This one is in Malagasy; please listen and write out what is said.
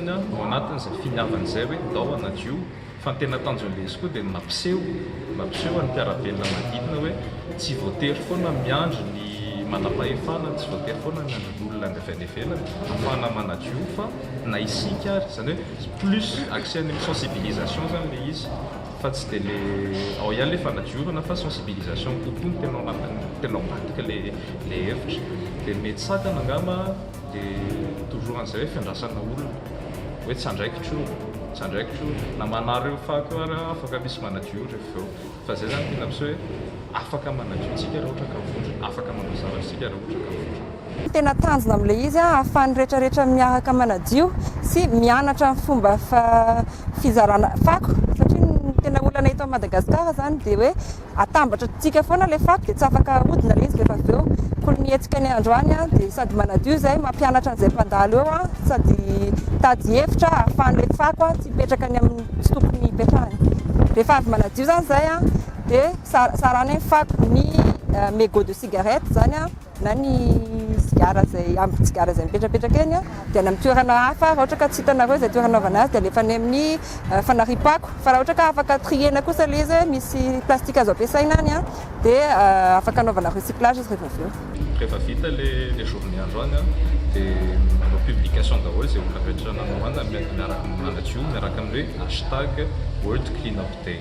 zany ao anatin'izay finiavan'izay hoe ndao anadio fa ny tena tanjon'ilay koa dia mampiseho ny mpiara-belona manodidina hoe tsy voatery foana miandry ny manam-pahefana tsy voatery foana miandron'olona ny avy any ivelany afahana manadio fa na isika ary zany hoe plus accès any amin'ny sensibilisation zany le izy fa tsy dia le ao ihany le fanadiovana fa sensibilisation kokoa no tena ambadika le hevitra dia mety sakana angamba dia toujours an'izay hoe fiandrasana olona hoe tsy andraikitro na manareo fako ary afaka misy manadio rehefa eo fa zay zany tena miseho hoe afaka manadio tsika raha ohatra ka mivondra afaka manao zavatra tsika raha ohatra ka mivondra tena tanjona amin'ilay izy ahafahan'ny rehetrarehetra miaraka manadio sy mianatra ny fomba fizarana fako satria tena olana eto Madagasikara zany dia hoe atambatra tsika foana le fako dia tsy afaka ahodina le izy rehefa avy eo koa nietsika ny androany dia sady manadio zay mampianatra an'izay mpandalo eo sady tady hevitra ahafahan'ilay fako tsy hipetraka ny amin'ny tsy tokony hipetrahany rehefa avy manadio zany zay dia sarana ny fako ny mégot de cigarette zany na ny sigara zay ampy sigara zay mipetrapetraka eny dia ny amin'ny toerana hafa raha ohatra ka tsy hitanareo izay toerana anaovana azy dia alefa any amin'ny fanaripako fa raha ohatra ka afaka triena kosa le izy misy plastika azo ampiasaina any dia afaka anaovana recyclage izy rehefa vita le journée androany dia manao publication daholo izay olona rehetra nanao any miaraka manadio miaraka amin'ny hoe hashtag World Clean Up Day.